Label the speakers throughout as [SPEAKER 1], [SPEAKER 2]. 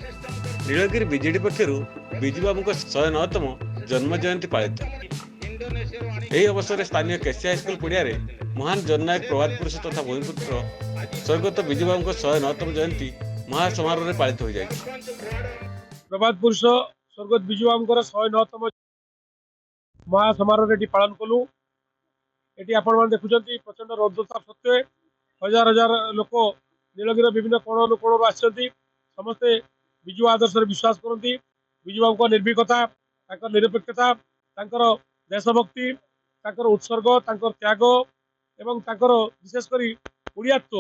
[SPEAKER 1] Nilgiri BJD पक्षर विजूबाबू 109तम जन्म जयंती पालित। यही अवसर में स्थानीय केसी हाईस्कल पड़िया महान जननायक प्रभात पुरुष तथा भूमिपुत्र स्वर्गत विजूबाबू 109तम जयंती महासमारोह में पालित हो जाए।
[SPEAKER 2] प्रभात पुरुष स्वर्गत विजूबाबू 109तम महासमारोह पालन कलु। ये आपण देखुं प्रचंड रौद्रता सत्वे हजार हजार लोक नीलगिरी विभिन्न कोण कोण आसते समस्ते विजु आदर्श विश्वास करती। विजूबाबू निर्भीकता, निरपेक्षता, देशभक्ति, उत्सर्ग, त्याग एवं विशेषकर ओडियात्व,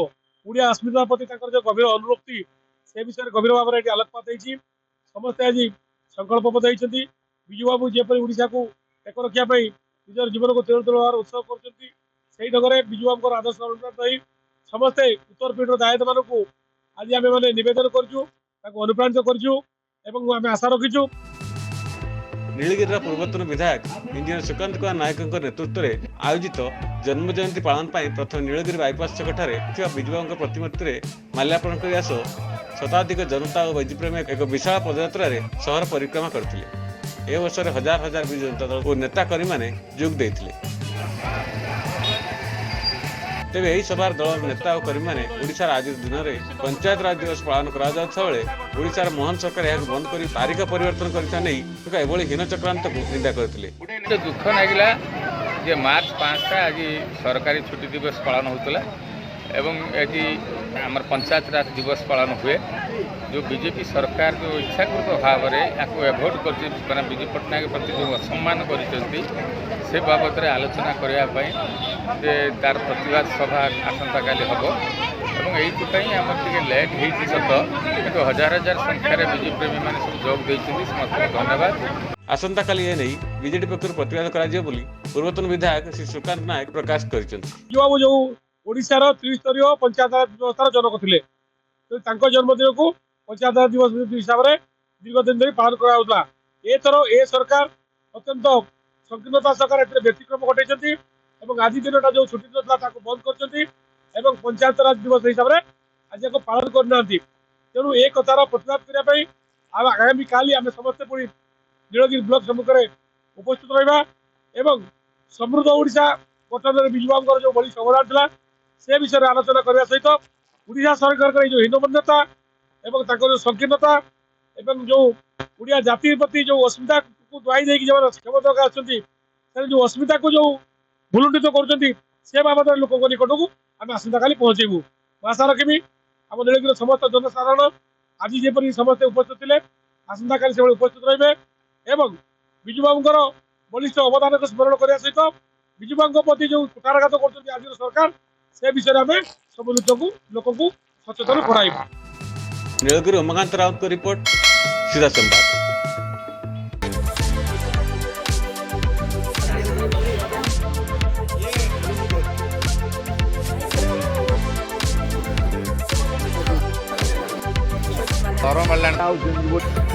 [SPEAKER 2] ओडिया अस्मिता प्रति जो गभीर अनुरक्ति से विषय गभीर भाव में आलोकपात होती। समस्ते आज संकल्पबद्ध होती विजूबाबू जेपरी ओडिशा को एक रखापी निजर जीवन को तेल तुलवार उत्सव कर ढंग विजूबाबू आदर्श अनुप्राणित हो समस्ते उत्तर पीढ़ी दायित्व मानक आज आम मैंने नवेदन अनुप्राणित कर आशा रखीचु।
[SPEAKER 1] नीलगिरी पूर्वतन विधायक इंजीनियर सुकांत कुमार नायक नेतृत्व में आयोजित जन्म जयंती पालन प्रथम नीलगिरी बाईपास छकठारे विजूबाबू प्रतिमूर्ति में माल्यार्पण करने सह शताधिक जनता और विजुप्रेमी एक विशाल पदयात्रा शहर परिक्रमा करते। ए अवसर हजार हजार विजु जनता दल और नेताकर्मी मैंने जोग देते। तेज यही सभार दल नेता और कर्मी मैंने ओडिशार आज दिन में पंचायत राज दिवस पालन कर मोहन सरकार यह बंद कर तारीख परिवर्तन कर हीन चक्रांत को निंदा करते।
[SPEAKER 3] दुख लगिला जे मार्च 5 टा आज सरकारी छुट्टी दिवस पालन होता एवं ये आम पंचायत राज दिवस पालन हुए। जो बीजेपी सरकार जो इच्छाकृत भाव में या एभोड कर विजु पट्टनायक प्रति जो असम्मान कर बाबद आलोचना करने तार प्रतिवाद सभा आसंता काली हम और ये आम लेट हो सत कि हजार हजार संख्यार विजुप्रेमी मैंने सब जोग देते समस्त धन्यवाद।
[SPEAKER 1] आसंता काली एने बीजेडी पक्ष प्रतिवाद कर पूर्वतन विधायक श्री सुकांत नायक प्रकाश कर
[SPEAKER 2] जो ओडिशार त्रिस्तरीय पंचायत राज व्यवस्थार जनक थे तो जन्मदिन को पंचायत राज दिवस हिसाब से दीर्घ दिन धरी पालन करा। एथर ए सरकार अत्यंत संकीर्णता सरकार व्यतिक्रम घटे आज दिन जो छुट्टी दिवस था बंद कर पंचायत राज दिवस हिसाब से आज पालन करना। तेणु ए कथार प्रतिवाद करने आगामी काली आम समस्ते पुणी नीलगिरी ब्लॉक सम्मुखें उपस्थित रहा समृद्ध ओडिशा गठन में विजूबाबू जो बड़ी संगठन था से विषय में आलोचना करने सहित ओडिशा सरकार जो हीनमान्यता एवं जो संकीर्णता एवं जो ओडिया जाति प्रति जो अस्मिता को दुआई देकी जो क्षमता आसुँच जो अस्मिता को जो भुलुंठित कर बाबद लोकों निकट को आम आसंता काली पहुंचेबू। आशा रखी आम नीलगिरी समस्त जनसाधारण आज जेपरी समस्ते उपस्थित थे आसंता काली से उपस्थित रहे विजूबाबू बलिष्ठ अवदान को स्मरण करने सहित विजूबाबू प्रति जो कुठाराघात कर आज सरकार से विषय में आम सब लोक सचेतन कराइबा।
[SPEAKER 1] नीलगिरी उमाकांत राउत को रिपोर्ट सीधा संवाद।
[SPEAKER 3] गरम